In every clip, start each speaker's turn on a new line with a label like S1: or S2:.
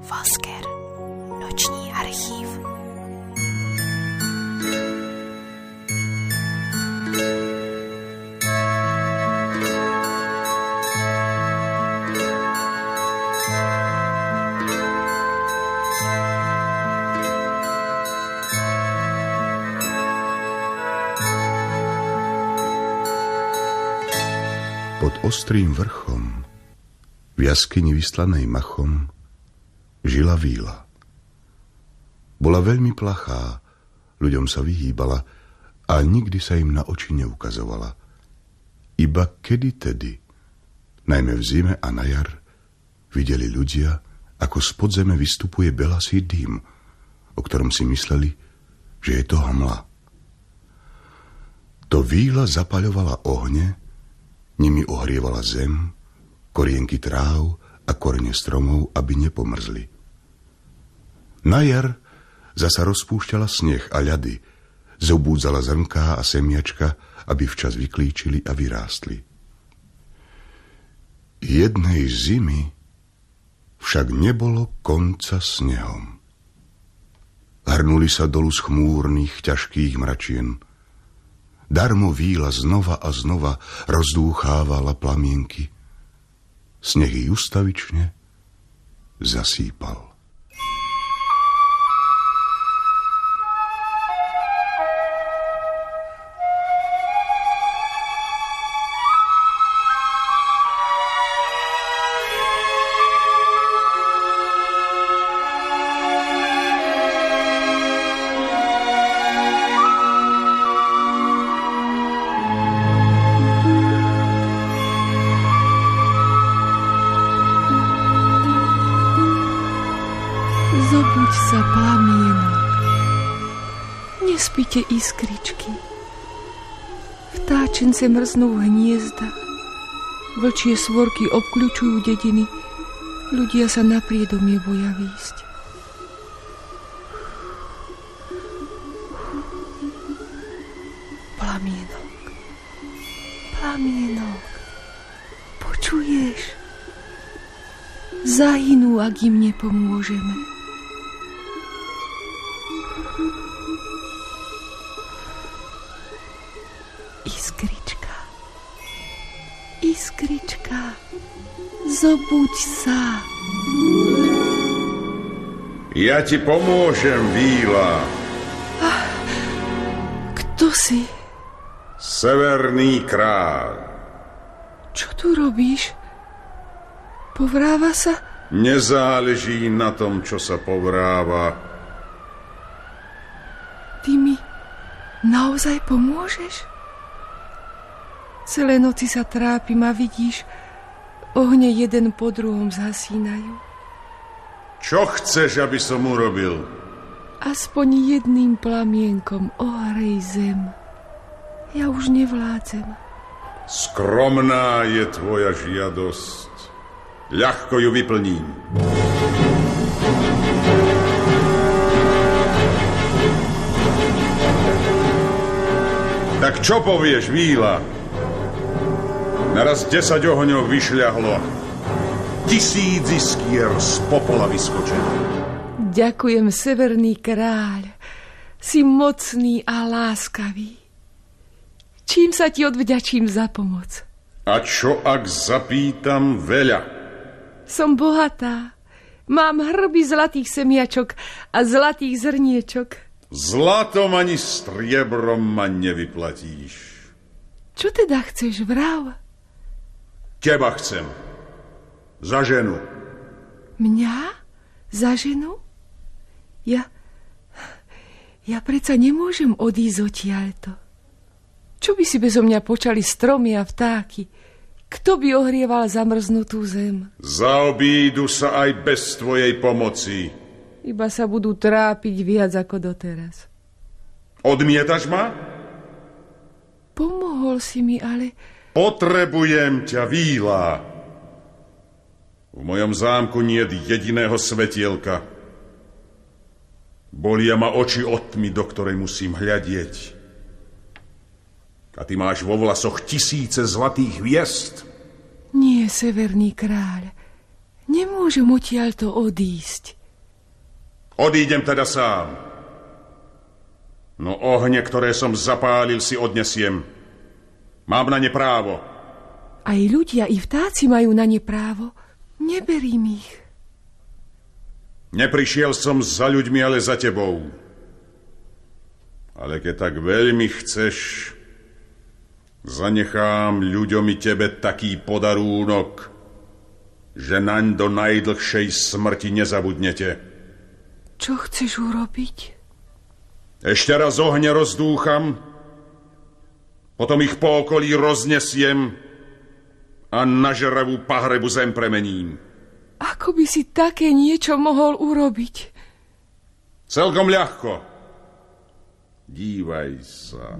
S1: Vosker. Noční archív.
S2: Pod ostrým vrchom, v jaskyni vyslanej machom, žila víla. Bola veľmi plachá, ľuďom sa vyhýbala a nikdy sa im na oči neukazovala. Iba kedy-tedy, najmä v zime a na jar, videli ľudia, ako z podzeme vystupuje belasý dým, o ktorom si mysleli, že je to hmla. To víla zapaľovala ohne, nimi ohrievala zem, korienky tráv a korene stromov, aby nepomrzli. Na jar zasa rozpúšťala sneh a ľady, zobúdzala zrnká a semiačka, aby včas vyklíčili a vyrástli. Jednej zimy však nebolo konca snehom. Hrnuli sa dolu z chmúrnych, ťažkých mračien. Darmo víla znova a znova rozdúchávala plamienky. Sneh ich ustavične zasýpal.
S3: Zobuď sa, plamienok. Nespíte iskričky. Vtáčence mrznú hniezda. Vlčie svorky obkľučujú dediny. Ľudia sa na priedomie boja výjsť. Plamienok. Plamienok. Počuješ? Zahynú, ak im nepomôžeme. Iskrička, zobuď sa.
S4: Ja ti pomôžem, víla.
S3: Kto si?
S4: Severný kráľ.
S3: Čo tu robíš? Povráva sa?
S4: Nezáleží na tom, čo sa povráva.
S3: Ty mi naozaj pomôžeš? Celé noci sa trápim a vidíš, ohne jeden po druhom zasínajú.
S4: Čo chceš, aby som urobil?
S3: Aspoň jedným plamienkom ohrej zem. Ja už nevládzem.
S4: Skromná je tvoja žiadosť. Ľahko ju vyplním. Tak čo povieš, víla? Naraz 10 ohňov vyšľahlo. 1000 iskier z popola vyskočilo.
S3: Ďakujem, severný kráľ. Si mocný a láskavý. Čím sa ti odvďačím za pomoc?
S4: A čo, ak zapýtam veľa?
S3: Som bohatá. Mám hrby zlatých semiačok a zlatých zrniečok.
S4: Zlatom ani striebrom ma nevyplatíš.
S3: Čo teda chceš, vrav?
S4: Teba chcem. Za ženu.
S3: Mňa? Za ženu? Ja predsa nemôžem odísť odtiaľto. Čo by si bezo mňa počali stromy a vtáky? Kto by ohrieval zamrznutú zem?
S4: Zaobídu sa aj bez tvojej pomoci.
S3: Iba sa budú trápiť viac ako doteraz.
S4: Odmietaš ma?
S3: Pomohol si mi, ale...
S4: Potrebujem ťa, víla. V mojom zámku nie je jediného svetielka. Bolia ma oči od tmy, do ktorej musím hľadieť. A ty máš vo vlasoch 1000 zlatých hviezd.
S3: Nie, severný kráľ. nemôžem odtiaľto odísť.
S4: Odídem teda sám. No ohne, ktoré som zapálil, si odnesiem. Mám na ne právo.
S3: Aj ľudia, i vtáci majú na ne právo. Neberím ich.
S4: Neprišiel som za ľuďmi, ale za tebou. Ale keď tak veľmi chceš, zanechám ľuďom i tebe taký podarúnok, že naň do najdlhšej smrti nezabudnete.
S3: Čo chceš urobiť?
S4: Ešte raz ohne rozdúcham, potom ich po okolí roznesiem a na žravú pahrebu zem premením.
S3: Ako by si také niečo mohol urobiť?
S4: Celkom ľahko. Dívaj sa.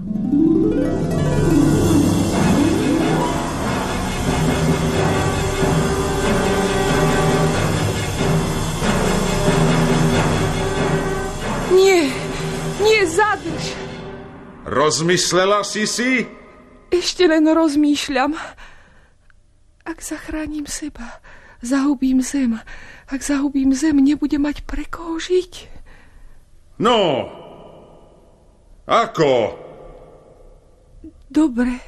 S4: Nie, zadrž. Rozmyslela si?
S3: Ešte len rozmýšľam. Ak zachránim seba, zahubím zem. Ak zahubím zem, nebude mať pre koho žiť.
S4: No, ako?
S3: Dobre,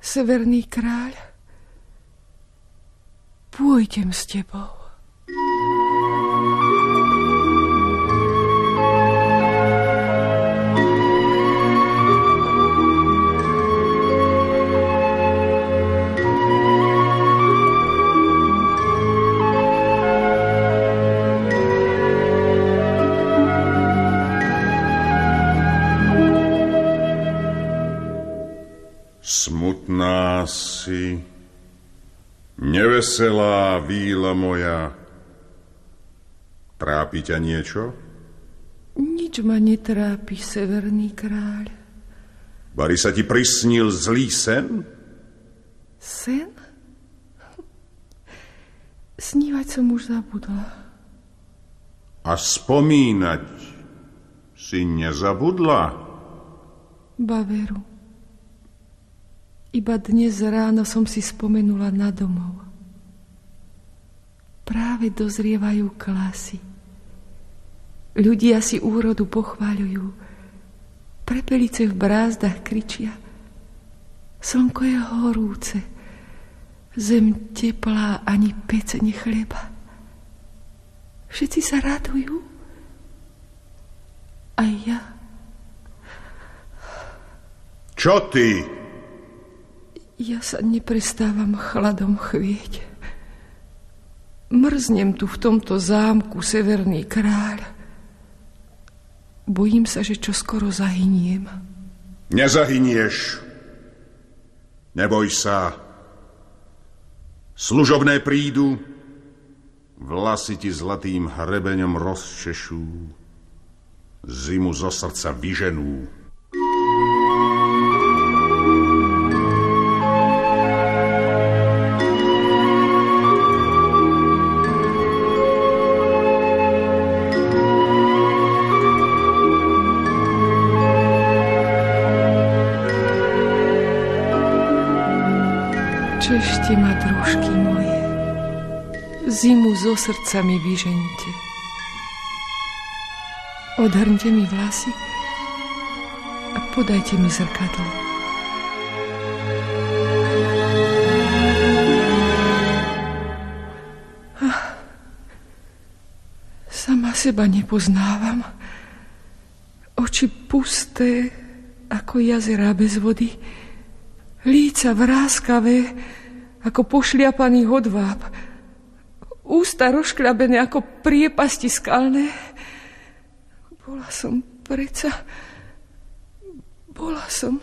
S3: Severný kráľ. Pôjdem s tebou.
S4: Smutná si, neveselá víla moja. Trápi ťa niečo?
S3: Nič ma netrápi, Severný kráľ.
S4: Bari sa ti prisnil zlý sen?
S3: Sen? Snívať som už zabudla.
S4: A spomínať si nezabudla?
S3: Baveru. Iba dnes ráno som si spomenula na domov. Práve dozrievajú klasy. Ľudia si úrodu pochváľujú. Prepelice v brázdach kričia. Slnko je horúce. Zem teplá, ani peceň chleba. Všetci sa radujú. Aj ja.
S4: Čo ty?
S3: Ja sa neprestávam chladom chvieť. Mrznem tu v tomto zámku, Severný kráľ. Bojím sa, že čoskoro zahyniem.
S4: Nezahynieš. Neboj sa. Služobné prídu, vlasy ti zlatým hrebeňom rozčešú, zimu zo srdca vyženú.
S3: Češte ma, družky moje, zimu zo srdca mi vyžeňte. Odhrňte mi vlasy a podajte mi zrkadlo. Sama seba nepoznávam. Oči pusté ako jazerá bez vody. Líca vráskavé, ako pošliapaný hodváb. Ústa rozškľabené ako priepasti skalné. Bola som.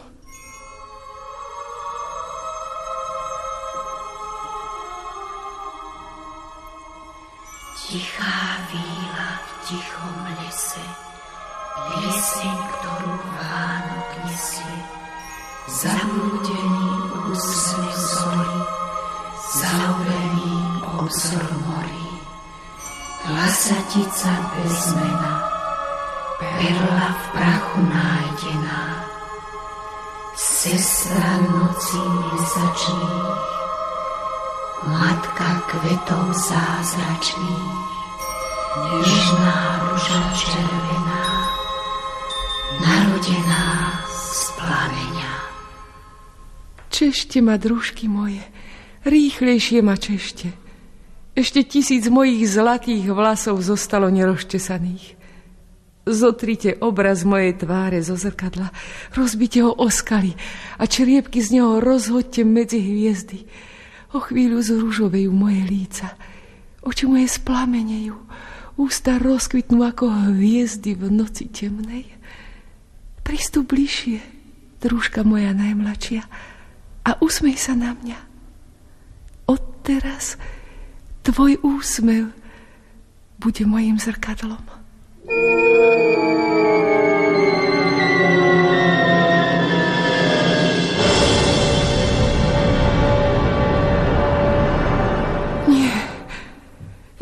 S1: Tichá víla v tichom lese, pieseň, ktorú Vánok nesie. Zabúdený úsmev zori, zaurený obzor morí. Lasatica bez mena, perla v prachu nájdená. Sestra nocí mesačných, matka kvetov zázračných, nežná ruža červená, narodená z plameňa.
S3: Češte ma, družky moje, rýchlejšie ma češte. Ešte 1000 mojich zlatých vlasov zostalo nerozčesaných. Zotrite obraz mojej tváre zo zrkadla, rozbite ho o skaly a čriepky z neho rozhoďte medzi hviezdy. O chvíľu zružovejú moje líca, oči moje splamenejú, ústa rozkvitnú ako hviezdy v noci temnej. Pristup bližšie, družka moja najmladšia, a usmej sa na mňa. Odteraz tvoj úsmev bude mojím zrkadlom.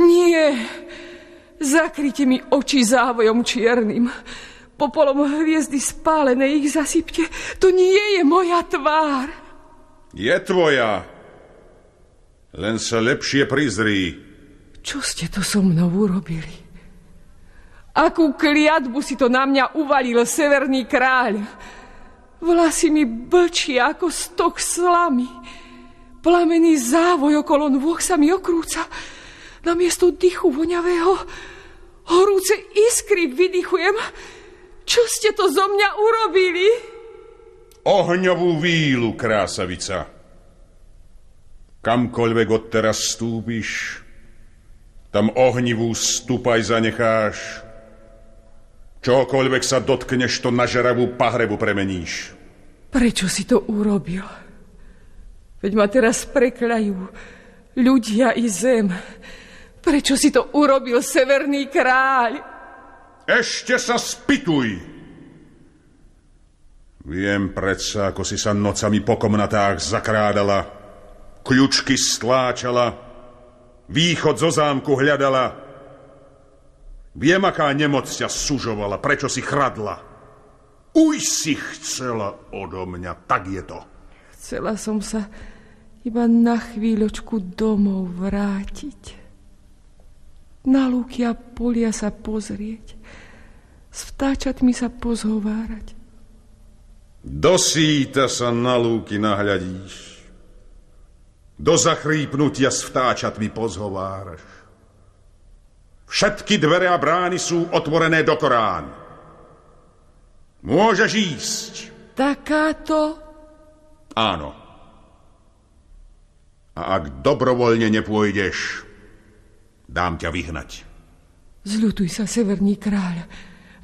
S3: Nie, zakryte mi oči závojom čiernym. Popolom hviezdy spálené ich zasypte. To nie je moja tvár.
S4: Je tvoja. Len sa lepšie prizri.
S3: Čo ste to so mnou urobili? Akú kliatbu si to na mňa uvalil severný kráľ? Vlasy mi blčia ako stok slamy. Plamený závoj okolo nôh sa mi okrúca. Namiesto dychu voňavého horúce iskry vydychujem. Čo ste to zo mňa urobili?
S4: Ohňovú vílu, krásavica. Kamkoľvek odteraz stúpiš, tam ohnivú stupaj zanecháš. Čokoľvek sa dotkneš, to na žeravú pahrebu premeníš.
S3: Prečo si to urobil? Veď ma teraz prekľajú ľudia i zem. Prečo si to urobil, severný kráľ?
S4: Ešte sa spýtuj. Viem predsa, ako si sa nocami po komnatách zakrádala, kľučky stláčala, východ zo zámku hľadala. Viem, aká nemoc ťa sužovala, prečo si chradla. Uj si chcela odo mňa, tak je to.
S3: Chcela som sa iba na chvíľočku domov vrátiť. Na lúky a polia sa pozrieť, s vtáčatmi sa pozhovárať.
S4: Do síta sa na lúky nahľadíš, do zachrípnutia s vtáčatmi pozhováraš. Všetky dvere a brány sú otvorené do Korán. Môžeš ísť.
S3: Takáto?
S4: Áno. A ak dobrovoľne nepôjdeš, dám ťa vyhnať.
S3: Zľutuj sa, severný kráľ.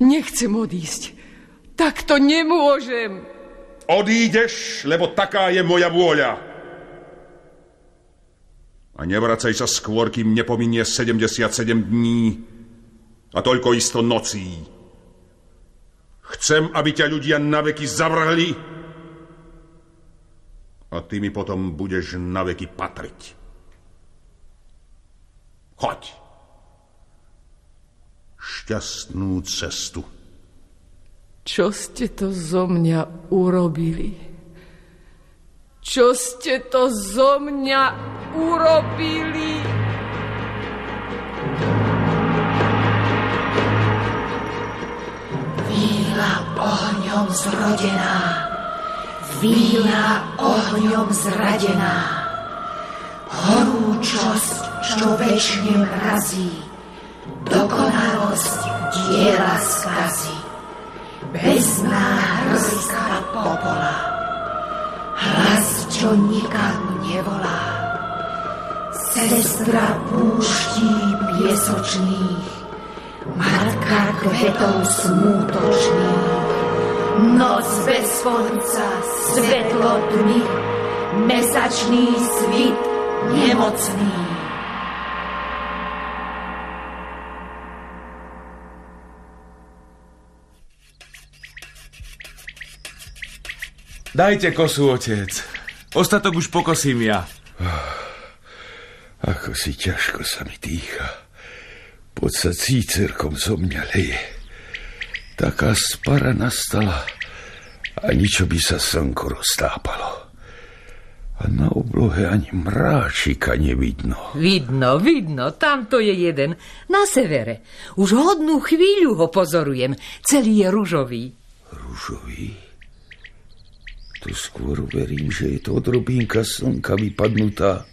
S3: Nechcem odísť. Tak to nemôžem.
S4: Odídeš, lebo taká je moja vôľa. A nevracaj sa skôr, kým nepominie 77 dní a toľko isto nocí. Chcem, aby ťa ľudia naveky zavrhli a ty mi potom budeš naveky patriť. Choď. Šťastnú cestu.
S3: Čo ste to zo mňa urobili? Čo ste to zo mňa urobili?
S1: Víla ohňom zrodená, víla ohňom zradená, horúčosť, čo večne mrazí, dokonalosť diela skazí, bezná hrstka popola, hlas, čo nikam nevolá, sestra púští piesočných, matka kvetov smútočných, noc bez slnca, svetlo tmy, mesačný svit nemocný.
S5: Dajte kosu, otec. Ostatok už pokosím ja.
S6: Ako si ťažko sa mi dýcha. Poď sa cícerkom zo mňa leje. Taká spara nastala, ani čo by sa slnko roztápalo. A na oblohe ani mráčika nevidno.
S7: Vidno, tamto je jeden, na severe. Už hodnú chvíľu ho pozorujem, celý je ružový.
S6: Ružový? To skôr verím, že je to odrobínka slnka vypadnutá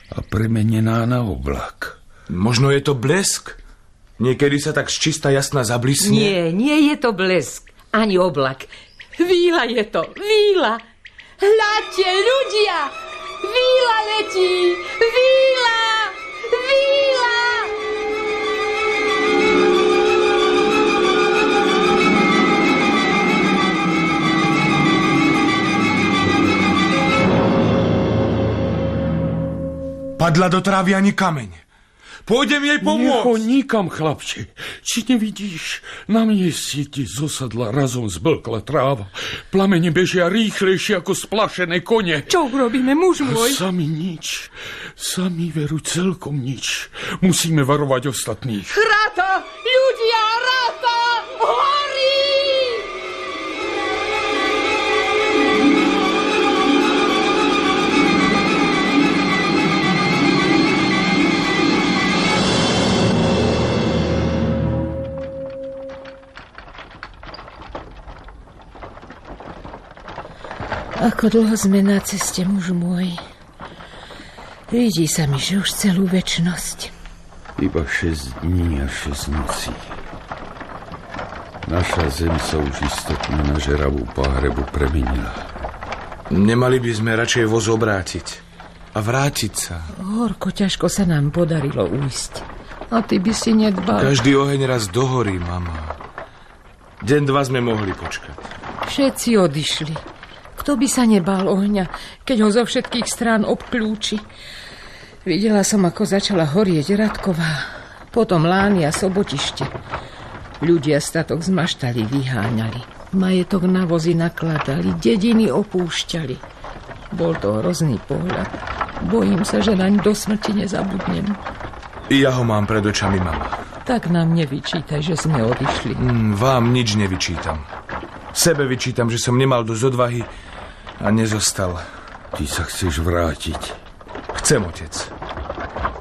S6: a premenená na oblak.
S5: Možno je to blesk? Niekedy sa tak zčista jasná zablisne?
S7: Nie je to blesk, ani oblak. Víla je to, víla. Hľadte, ľudia! Víla letí! Víla! Víla!
S5: Padla do trávy ani kameň. Pôjdem jej pomôcť.
S6: Necho nikam, chlapče. Či nevidíš? Na mieste ti zosadla razom zblkla tráva. Plamene bežia rýchlejšie ako splašené kone.
S3: Čo urobíme, muž môj?
S6: Sami nič. Sami veru celkom nič. Musíme varovať ostatných.
S3: Ráta! Ľudia, ráta! Horí!
S7: Ako dlho sme na ceste, muž môj. Vidí sa mi, že už celú večnosť.
S6: Iba 6 dní a 6 nocí. Naša zem sa už istotne na žeravú páhrebu premenila.
S5: Nemali by sme radšej voz obrátiť a vrátiť sa.
S7: Horko ťažko sa nám podarilo ujsť. A ty by si nedbal.
S5: Každý oheň raz dohorí, mama. Deň, dva sme mohli počkať.
S7: Všetci odišli. Kto by sa nebál ohňa, keď ho zo všetkých strán obklúči? Videla som, ako začala horieť Radková, potom Lány a Sobotište. Ľudia statok zmaštali, vyháňali. Majetok na vozy nakladali, dediny opúšťali. Bol to hrozný pohľad. Bojím sa, že naň do smrti nezabudnem.
S5: I ja ho mám pred očami, mama.
S7: Tak nám nevyčítaj, že sme odišli.
S5: Vám nič nevyčítam. Sebe vyčítam, že som nemal dosť odvahy a nezostal.
S6: Ty sa chceš vrátiť?
S5: Chcem, otec.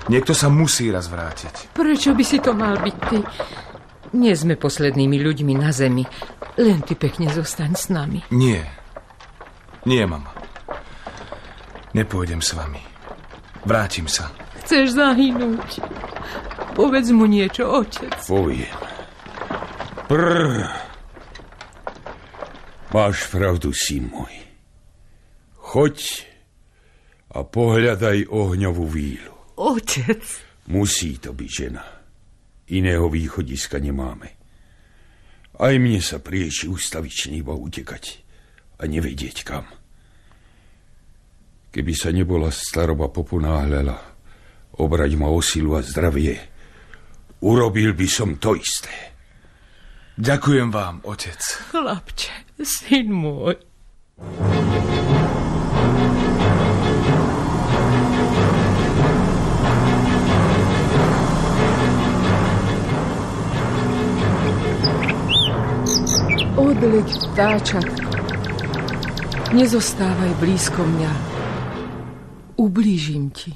S5: Niekto sa musí raz vrátiť.
S7: Prečo by si to mal byť ty? Nie sme poslednými ľuďmi na zemi. Len ty pekne zostaň s nami.
S5: Nie, mama. Nepôjdem s vami. Vrátim sa.
S7: Chceš zahynúť? Povedz mu niečo, otec.
S6: Poviem. Máš pravdu, syn môj. Choď a pohľadaj ohňovú vílu.
S7: Otec.
S6: Musí to byť žena. Iného východiska nemáme. Aj mne sa prieči ustavične iba utekať a nevedieť kam. Keby sa nebola staroba poponáhľala, obrať ma o silu a zdravie, urobil by som to isté.
S5: Ďakujem vám, otec.
S7: Chlapče, syn môj.
S3: Odleď, vtáčatko. Nezostávaj blízko mňa. Ublížim ti.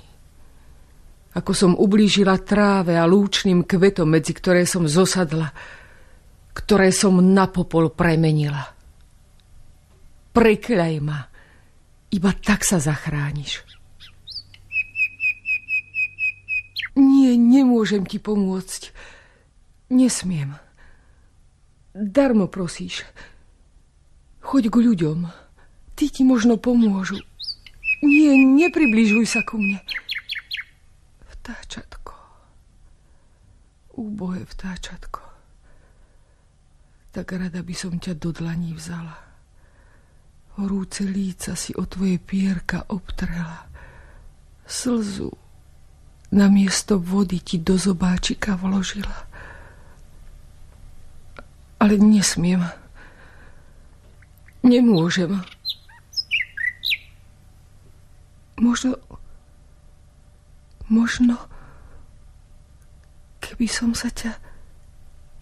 S3: Ako som ublížila tráve a lúčným kvetom, medzi ktoré som zosadla, ktoré som na popol premenila. Prekľaj ma. Iba tak sa zachrániš. Nie, nemôžem ti pomôcť. Nesmiem. Darmo prosíš. Choď k ľuďom. Tí ti možno pomôžu. Nie, nepribližuj sa ku mne. Vtáčatko. Úbohé vtáčatko. Tak rada by som ťa do dlaní vzala. Horúce líca si o tvoje pierka obtrela. Slzu namiesto vody ti do zobáčika vložila. Ale nesmiem. Nemôžem. Možno, keby som sa ťa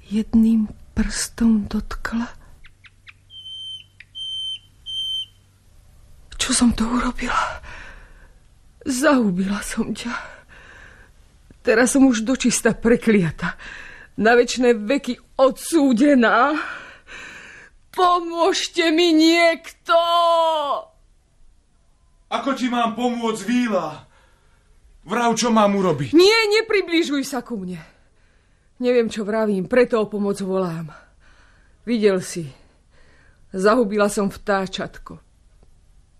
S3: jedným prstom dotkla. Čo som to urobila? Zahubila som ťa. Teraz som už dočista prekliata. Na večné veky odsúdená. Pomôžte mi niekto!
S5: Ako ti mám pomôcť, Víla? Vrav, čo mám urobiť?
S3: Nie, nepribližuj sa ku mne. Neviem, čo vravím, preto o pomoc volám. Videl si, zahubila som vtáčatko.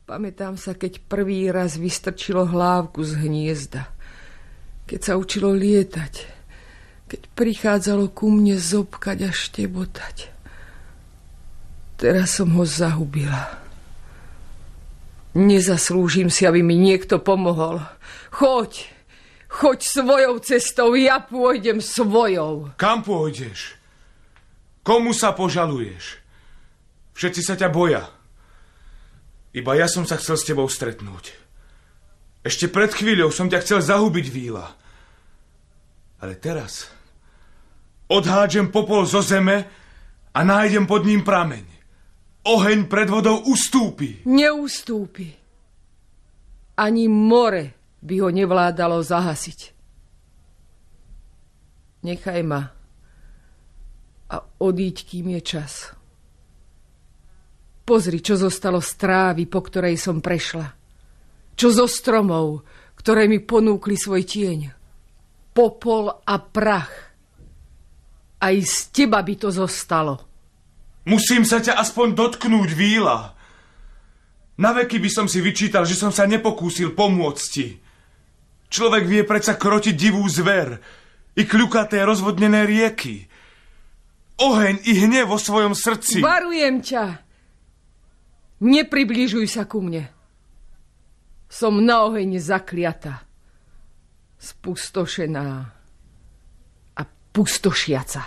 S3: Pamätám sa, keď prvý raz vystrčilo hlávku z hniezda. Keď sa učilo lietať. Keď prichádzalo ku mne zobkať a štebotať. Teraz som ho zahubila. Nezaslúžim si, aby mi niekto pomohol. Choď svojou cestou, ja pôjdem svojou.
S5: Kam pôjdeš? Komu sa požaluješ? Všetci sa ťa boja. Iba ja som sa chcel s tebou stretnúť. Ešte pred chvíľou som ťa chcel zahubiť, Víla. Ale teraz odhádžem popol zo zeme a nájdem pod ním prameň. Oheň pred vodou ustúpi.
S3: Neustúpi. Ani more by ho nevládalo zahasiť. Nechaj ma a odíď, kým je čas. Pozri, čo zostalo z trávy, po ktorej som prešla. Čo zo stromov, ktoré mi ponúkli svoj tieň. Popol a prach. Aj z teba by to zostalo.
S5: Musím sa ťa aspoň dotknúť, Víla. Naveky by som si vyčítal, že som sa nepokúsil pomôcť ti. Človek vie predsa krotiť divú zver i kľukaté rozvodnené rieky. Oheň i hnev vo svojom srdci.
S3: Varujem ťa. Nepribližuj sa ku mne. Som na oheň zakliata. Spustošená a pustošiaca.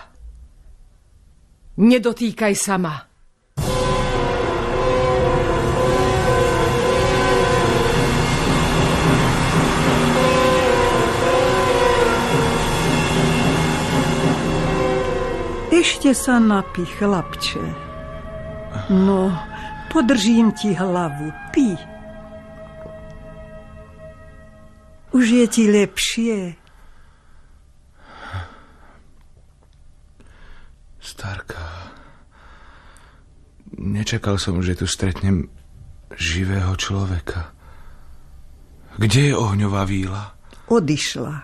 S3: Nedotýkaj sa ma.
S8: Ešte sa napí, chlapče. No, podržím ti hlavu. Pí. Už je ti lepšie.
S5: Starka, nečakal som, že tu stretnem živého človeka. Kde je ohňová Víla?
S8: Odišla.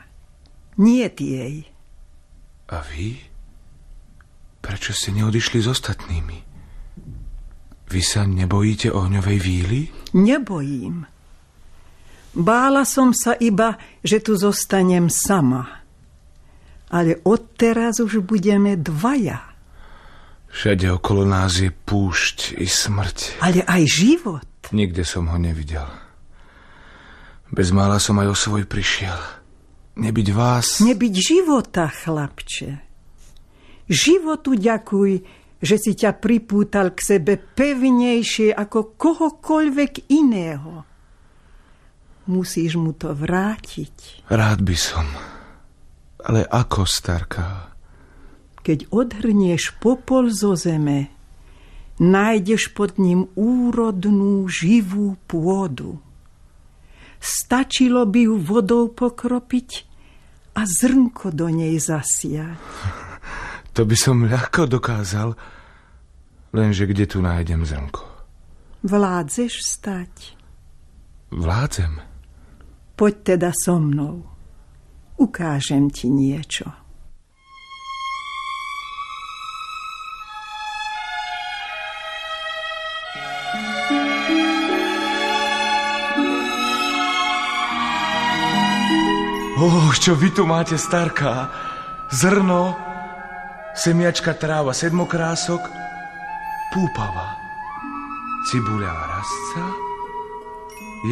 S8: Niet jej.
S5: A vy? Prečo ste neodišli s ostatnými? Vy sa nebojíte ohňovej Víly?
S8: Nebojím. Bála som sa iba, že tu zostanem sama. Ale odteraz už budeme dvaja.
S5: Všade okolo nás je púšť i smrť.
S8: Ale aj život.
S5: Nikde som ho nevidel. Bezmála som aj o svoj prišiel. Nebyť vás...
S8: Nebyť života, chlapče. Životu ďakuj, že si ťa pripútal k sebe pevnejšie ako kohokoľvek iného. Musíš mu to vrátiť.
S5: Rád by som. Ale ako, starka?
S8: Keď odhrnieš popol zo zeme, nájdeš pod ním úrodnú, živú pôdu. Stačilo by ju vodou pokropiť a zrnko do nej zasiať.
S5: To by som ľahko dokázal, lenže kde tu nájdem zrnko?
S8: Vládzeš vstať?
S5: Vládzem.
S8: Poď teda so mnou. Ukážem ti niečo.
S5: Čo vy tu máte, starka? Zrno, semiačka tráva, sedmokrások, púpava, cibuľa rastca,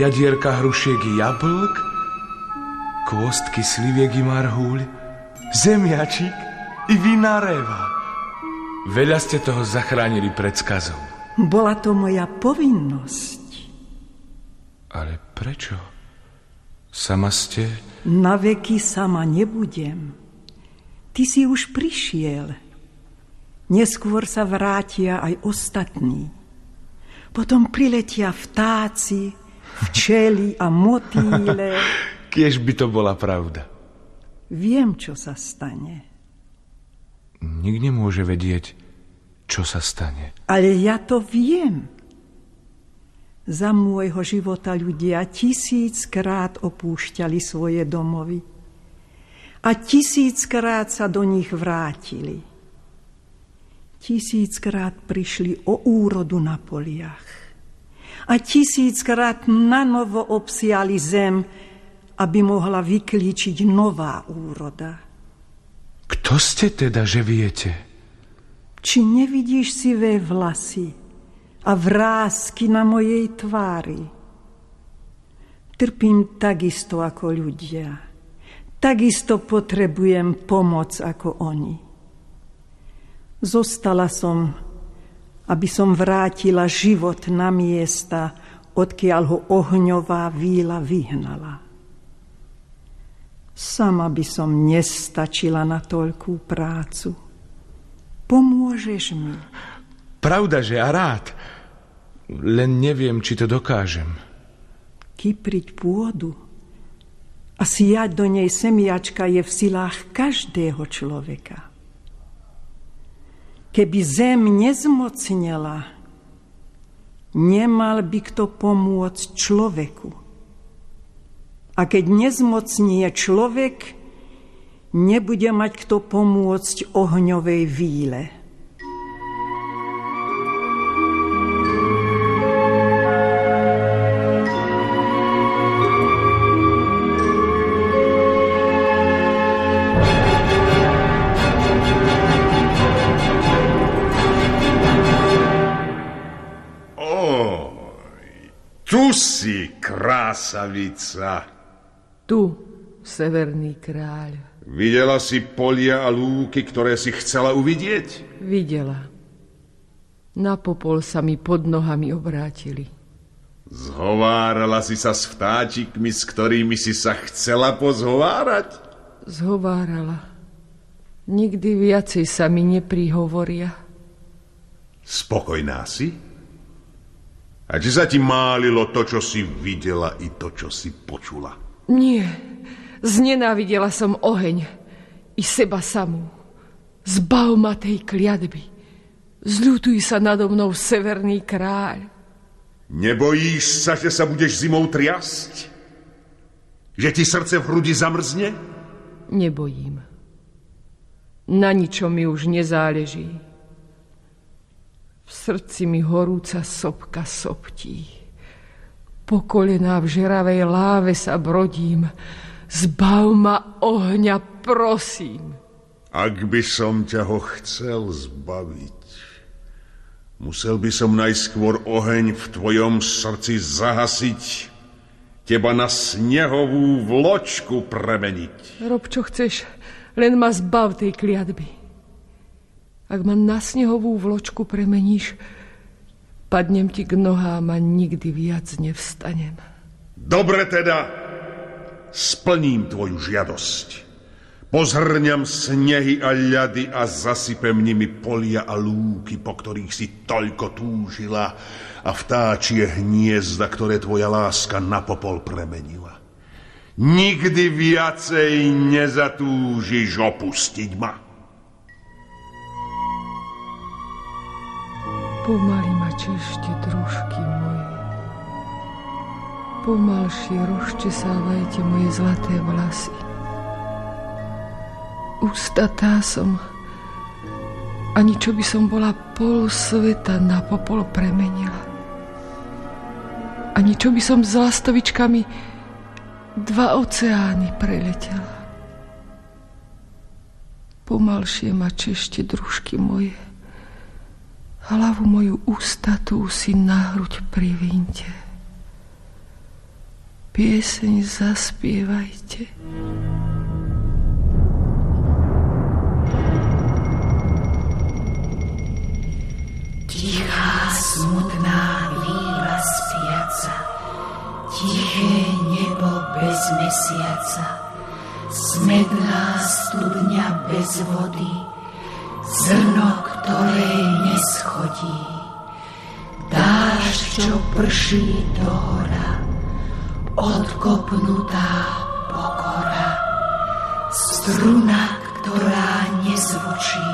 S5: jadierka hrušiek i jablk, kvostky sliviek i marhúľ, zemiačik i vinná réva. Veľa ste toho zachránili pred skazou.
S8: Bola to moja povinnosť.
S5: Ale prečo? Sama ste...
S8: Na veky sama nebudem. Ty si už prišiel. Neskôr sa vrátia aj ostatní. Potom priletia vtáci, včely a motýle.
S5: Kiež by to bola pravda.
S8: Viem, čo sa stane.
S5: Nik nemôže vedieť, čo sa stane.
S8: Ale ja to viem. Za môjho života ľudia 1000-krát opúšťali svoje domovy a 1000-krát sa do nich vrátili. 1000-krát prišli o úrodu na poliach a 1000-krát nanovo obsiali zem, aby mohla vyklíčiť nová úroda.
S5: Kto ste teda, že viete?
S8: Či nevidíš sivé vlasy a vrásky na mojej tvári? Trpím takisto ako ľudia. Takisto potrebujem pomoc ako oni. Zostala som, aby som vrátila život na miesta, odkiaľ ho ohňová víla vyhnala. Sama by som nestačila na toľkú prácu. Pomôžeš mi?
S5: Pravda, že a rád. Len neviem, či to dokážem.
S8: Kypriť pôdu a siať do nej semiačka je v silách každého človeka. Keby zem nezmocnela, nemal by kto pomôcť človeku. A keď nezmocnie človek, nebude mať kto pomôcť ohňovej víle.
S4: Tu si, krásavica.
S3: Tu, severný kráľ.
S4: Videla si polia a lúky, ktoré si chcela uvidieť?
S3: Videla. Na popol sa mi pod nohami obrátili.
S4: Zhovárala si sa s vtáčikmi, s ktorými si sa chcela pozhovárať?
S3: Zhovárala. Nikdy viacej sa mi neprihovoria.
S4: Spokojná si? A či sa ti málilo to, čo si videla, i to, čo si počula?
S3: Nie. Znenávidela som oheň i seba samú. Zbav ma tej kliatby. Zľutuj sa nado mnou, severný kráľ.
S4: Nebojíš sa, že sa budeš zimou triasť? Že ti srdce v hrudi zamrzne?
S3: Nebojím. Na ničom mi už nezáleží. V srdci mi horúca sopka soptí. Po kolená v žeravej láve sa brodím. Zbav ma ohňa, prosím.
S4: Ak by som ťa ho chcel zbaviť, musel by som najskôr oheň v tvojom srdci zahasiť, teba na snehovú vločku premeniť.
S3: Rob, čo chceš, len ma zbav tej kliatby. Ak ma na snehovú vločku premeníš, padnem ti k nohám a nikdy viac nevstanem.
S4: Dobre teda, splním tvoju žiadosť. Pozhrňam snehy a ľady a zasypem nimi polia a lúky, po ktorých si toľko túžila, a vtáčie hniezda, ktoré tvoja láska na popol premenila. Nikdy viacej nezatúžiš opustiť ma.
S3: Pomaly ma češte, družky moje. Pomalšie rozčesávajte moje zlaté vlasy. Ústatá som, ani čo by som bola pol sveta na popol premenila. Ani čo by som s lastovičkami 2 oceány preletela. Pomalšie ma češte, družky moje. Hlavu moju ústatú si na hruď privínte. Pieseň zaspievajte.
S1: Tichá, smutná víla spiaca, tiché nebo bez mesiaca, smedná studňa bez vody, zrno, ktoré neschodí. Dážď, čo prší do hora, odkopnutá pokora, struna, ktorá nezvučí,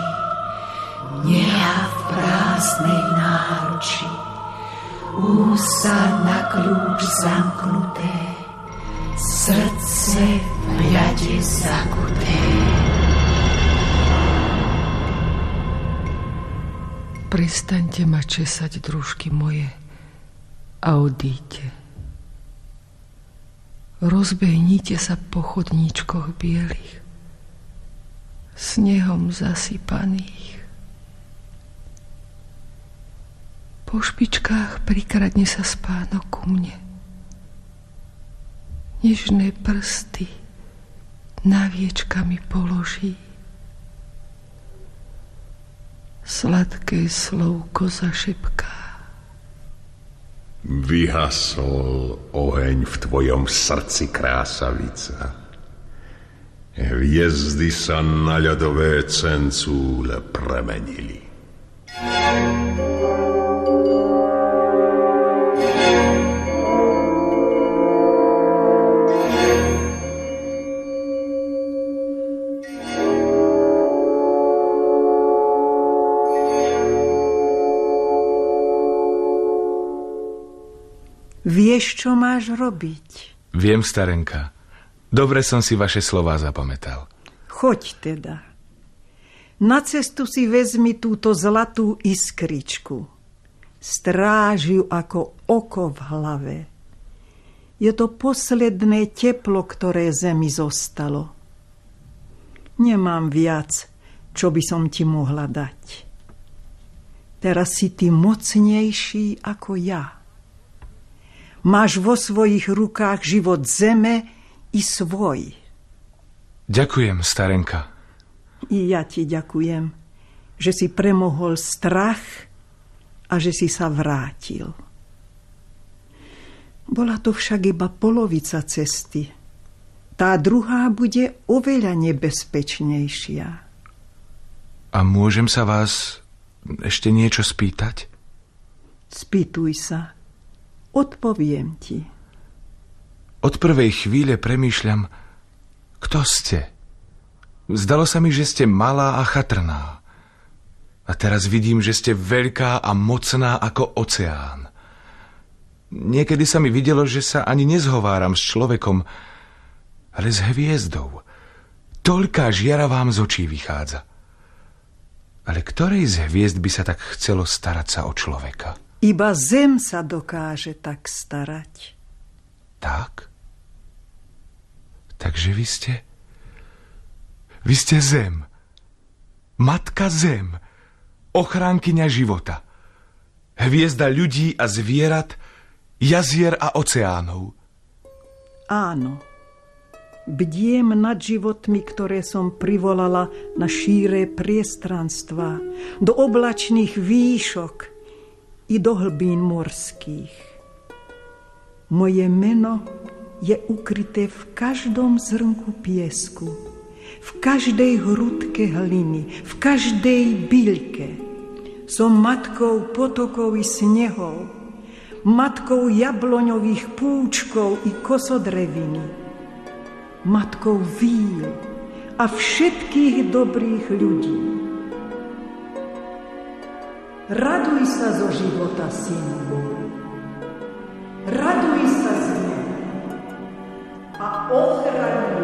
S1: neha v prázdnej náruči, ústa na kľúč zamknuté, srdce v ľade zakuté.
S3: Prestaňte ma česať, družky moje, a odíďte. Rozbehnite sa po chodníčkoch bielých, snehom zasypaných. Po špičkách prikradne sa spánok ku mne. Nežné prsty na viečka mi položí. Sladké slovko zašepká.
S9: Vyhasol oheň v tvojom srdci, krásavica. Hviezdy sa na ľadové cencúle premenili.
S8: Vieš, čo máš robiť?
S5: Viem, starenka. Dobre som si vaše slová zapamätal.
S8: Choď teda. Na cestu si vezmi túto zlatú iskričku. Stráž ju ako oko v hlave. Je to posledné teplo, ktoré zemi zostalo. Nemám viac, čo by som ti mohla dať. Teraz si ty mocnejší ako ja. Máš vo svojich rukách život zeme i svoj.
S5: Ďakujem, starenka.
S8: I ja ti ďakujem, že si premohol strach a že si sa vrátil. Bola to však iba polovica cesty. Tá druhá bude oveľa nebezpečnejšia.
S5: A môžem sa vás ešte niečo spýtať?
S8: Spýtuj sa. Odpoviem ti.
S5: Od prvej chvíle premýšľam, kto ste. Zdalo sa mi, že ste malá a chatrná. A teraz vidím, že ste veľká a mocná ako oceán. Niekedy sa mi videlo, že sa ani nezhováram s človekom, ale s hviezdou. Toľká žiara vám z očí vychádza. Ale ktorej z hviezd by sa tak chcelo starať sa o človeka?
S8: Iba zem sa dokáže tak starať.
S5: Tak? Takže vy ste zem. Matka zem. Ochránkyňa života. Hviezda ľudí a zvierat, jazier a oceánov.
S8: Áno. Bdiem nad životmi, ktoré som privolala na šíre priestranstva, do oblačných výšok i do hlbín morských. Moje meno je ukryté v každom zrnku piesku, v každej hrudke hliny, v každej byľke. Som matkou potokov i snehov, matkou jabloňových púčkov i kosodreviny, matkou víl a všetkých dobrých ľudí. Raduj sa zo života, synu môj. Raduj sa z neho a ochraňuj.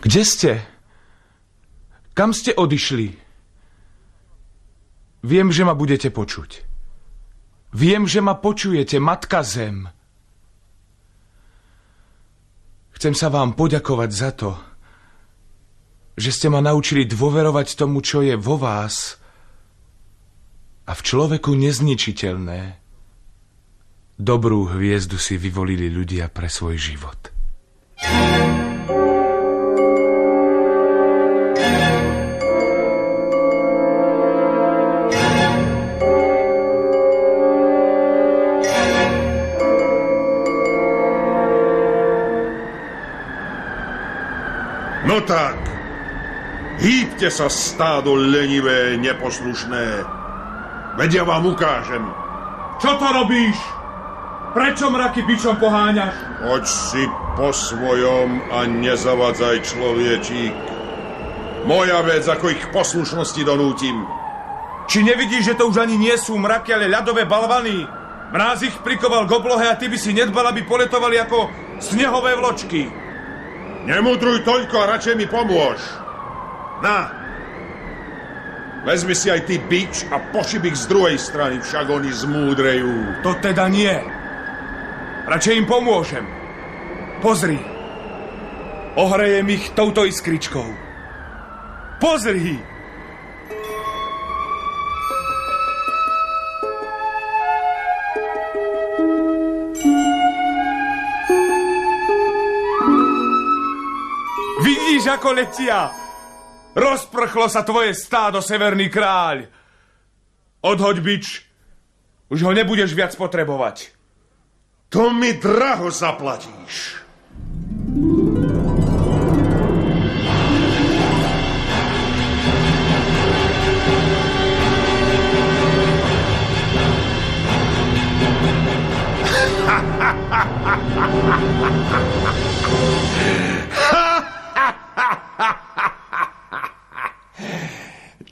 S5: Kde ste? Kam ste odišli? Viem, že ma budete počuť. Viem, že ma počujete, Matka Zem. Chcem sa vám poďakovať za to, že ste ma naučili dôverovať tomu, čo je vo vás a v človeku nezničiteľné. Dobrú hviezdu si vyvolili ľudia pre svoj život.
S4: tak. Hýbte sa, stádo lenivé, neposlušné. Veď ja vám ukážem.
S5: Čo to robíš? Prečo mraky bičom poháňaš?
S4: Choď si po svojom a nezavadzaj, človečík. Moja vec, ako ich poslušnosti donútim.
S5: Či nevidíš, že to už ani nie sú mraky, ale ľadové balvany? Mráz ich prikoval k oblohe a ty by si nedbal, aby poletovali ako snehové vločky.
S4: Nemudruj toľko a radšej mi pomôž. Na, vezmi si aj ty bič a pošib ich z druhej strany, však oni zmúdrejú.
S5: To teda nie. Radšej im pomôžem. Pozri. Ohrejem ich touto iskričkou. Pozri. Vidíš, ako letia? Rozprchlo sa tvoje stádo, Severný kráľ. Odhoď bič. Už ho nebudeš viac potrebovať.
S4: To mi draho zaplatíš.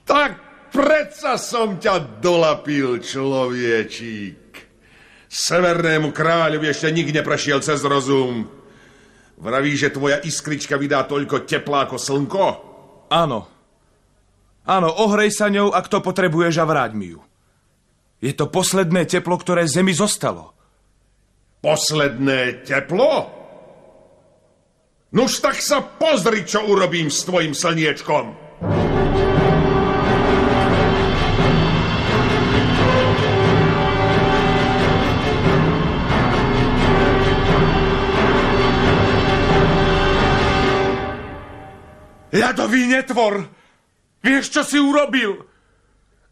S4: Tak predsa som ťa dolapil, človečík. Severnému kráľovi ešte nik neprešiel cez rozum. Vraví, že tvoja iskrička vydá toľko teplá ako slnko?
S5: Áno. Áno, ohrej sa ňou, ak to potrebuješ, a vráť mi ju. Je to posledné teplo, ktoré zemi zostalo.
S4: Posledné teplo? Nuž tak sa pozri, čo urobím s tvojim slniečkom.
S5: Ľadový netvor! Vieš, čo si urobil?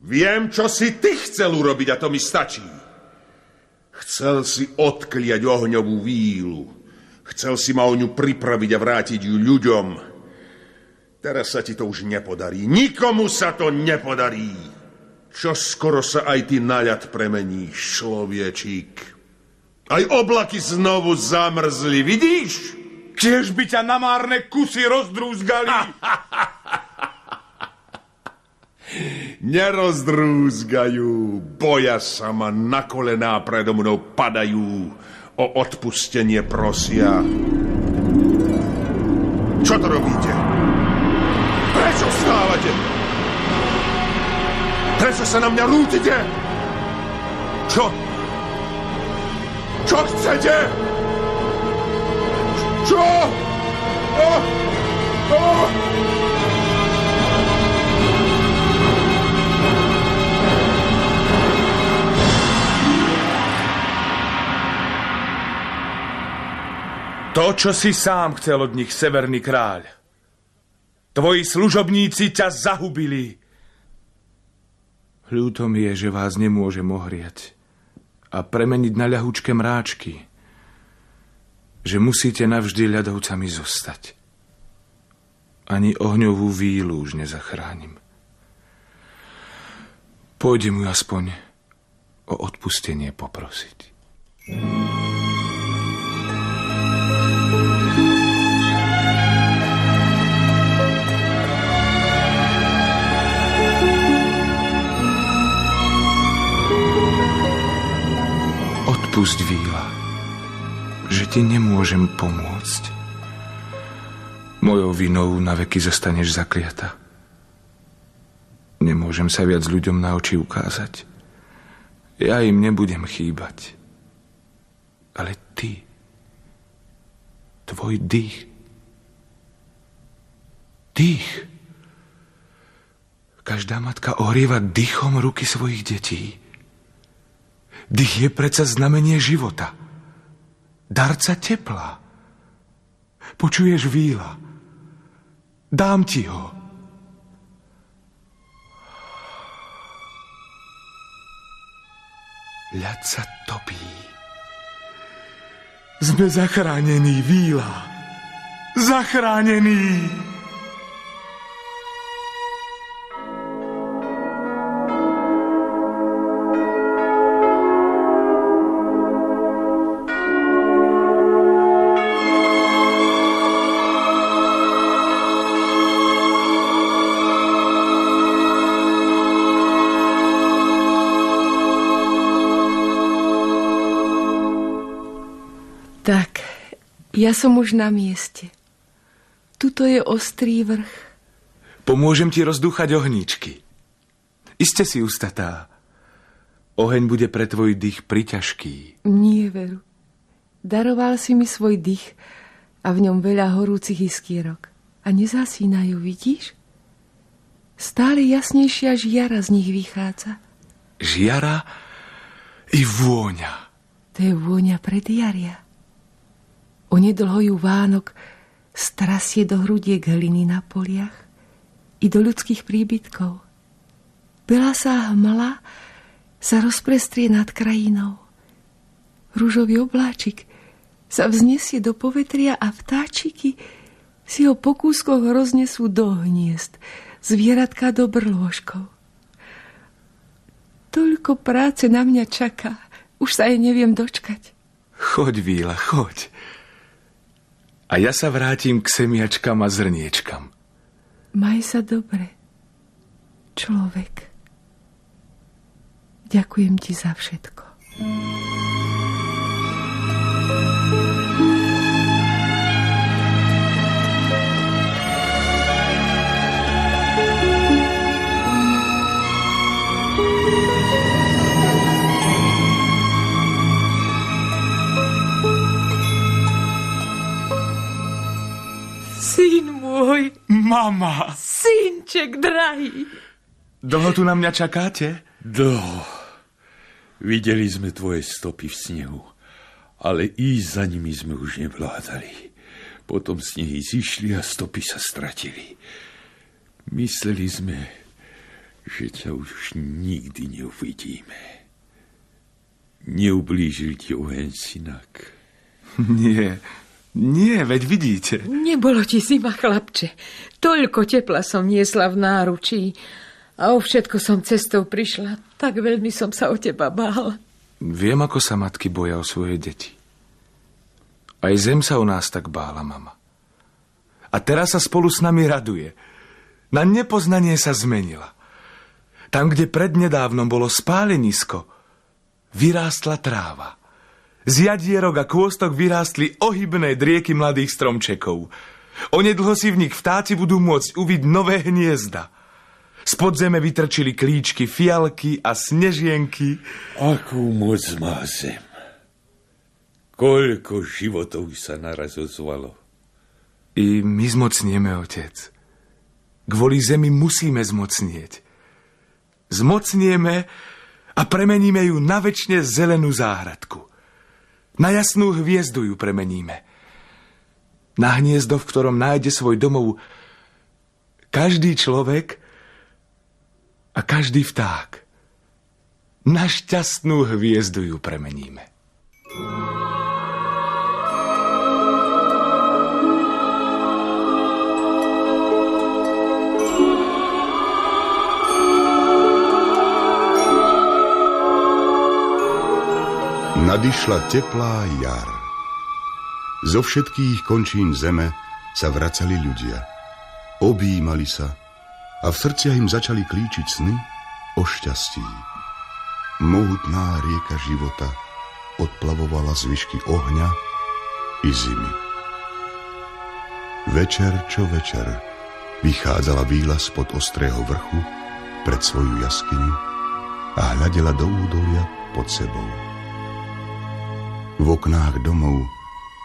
S4: Viem, čo si ty chcel urobiť, a to mi stačí. Chcel si odkliať ohňovú vílu. Chcel si ma o ňu pripraviť a vrátiť ju ľuďom. Teraz sa ti to už nepodarí. Nikomu sa to nepodarí. Čo skoro sa aj ty na ľad premeníš, človečík. Aj oblaky znovu zamrzli, vidíš?
S5: Kiež by ťa na márne kusy rozdrúzgali.
S4: Nerozdrúzgajú, boja sa ma, na kolená predo mnou padajú, o odpustenie prosia. Čo to robíte? Prečo vstávate? Prečo sa na mňa rútite? Čo? Čo chcete? Čo?
S5: To, čo si sám chcel od nich, Severný kráľ. Tvoji služobníci ťa zahubili. Ľúto mi je, že vás nemôžem ohriať a premeniť na ľahučké mráčky. Že musíte navždy ľadovcami zostať. Ani ohňovú vílu už nezachránim. Pôjdem ju aspoň o odpustenie poprosiť. Odpusť, víla, že ti nemôžem pomôcť. Mojou vinou naveky zostaneš zakliata. Nemôžem sa viac ľuďom na oči ukázať. Ja im nebudem chýbať. Ale ty, tvoj dých. Každá matka ohrieva dýchom ruky svojich detí. Dých je predsa znamenie života. Darca tepla. Počuješ, víla? Dám ti ho. Ľad sa topí. Sme zachránení, víla. Zachránení.
S3: Ja som už na mieste. Tuto je ostrý vrch.
S5: Pomôžem ti rozdúchať ohníčky. Iste si ustatá. Oheň bude pre tvoj dých priťažký.
S3: Nie, Veru. Daroval si mi svoj dých a v ňom veľa horúcich iskierok. A nezasínajú, vidíš? Stále jasnejšia žiara z nich vychádza.
S5: Žiara i vôňa.
S3: To je vôňa predjaria. Onedlho ju Vánok strasie do hrudiek hliny na poliach i do ľudských príbytkov. Belasá hmla sa rozprestrie nad krajinou. Ružový obláčik sa vznesie do povetria a vtáčiky si ho po kúskoch roznesú do hniezd, zvieratka do brlôžkov. Toľko práce na mňa čaká, už sa jej neviem dočkať.
S5: Choď, Víla, choď. A ja sa vrátim k semiačkam a zrniečkam.
S3: Maj sa dobre, človek. Ďakujem ti za všetko.
S7: Syn môj.
S5: Mama.
S7: Synček drahý.
S5: Dlho tu na mňa čakáte?
S6: Dlho. Videli sme tvoje stopy v snehu, ale ísť za nimi sme už nevládali. Potom snehy zišli a stopy sa stratili. Mysleli sme, že ťa už nikdy neuvidíme. Neublížil ti oheň, synak?
S5: Nie, veď vidíte.
S7: Nebolo ti zima, chlapče. Toľko tepla som niesla v náručí. A o všetko som cestou prišla. Tak veľmi som sa o teba bál.
S5: Viem, ako sa matky boja o svoje deti. Aj zem sa o nás tak bála, mama. A teraz sa spolu s nami raduje. Na nepoznanie sa zmenila. Tam, kde prednedávnom bolo spálenisko, vyrástla tráva. Z jadierok a kôstok vyrástli ohybné drieky mladých stromčekov. Onedlho si v nich vtáci budú môcť uviť nové hniezda. Z podzeme vytrčili klíčky, fialky a snežienky.
S6: Akú moc má zem. Koľko životov sa naraz ozvalo.
S5: I my zmocnieme, otec. Kvôli zemi musíme zmocnieť. Zmocnieme a premeníme ju na večne zelenú záhradku. Na jasnú hviezdu ju premeníme. Na hniezdo, v ktorom nájde svoj domov každý človek a každý vták. Na šťastnú hviezdu ju premeníme.
S2: Nadišla teplá jar. Zo všetkých končín zeme sa vracali ľudia. Objímali sa a v srdciach im začali klíčiť sny o šťastí. Mohutná rieka života odplavovala zvyšky ohňa i zimy. Večer čo večer vychádzala Víla spod ostrého vrchu pred svoju jaskyňu a hľadela do údolia pod sebou. V oknách domov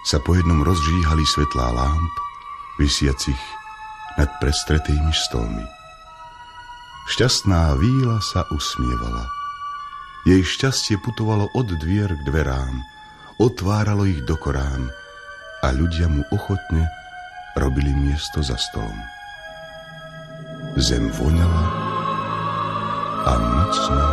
S2: sa po jednom rozžíhali svetlá lámp, visiacich nad prestretými stolmi. Šťastná Víla sa usmievala. Jej šťastie putovalo od dvier k dverám, otváralo ich do korán a ľudia mu ochotne robili miesto za stolom. Zem voňala a mocno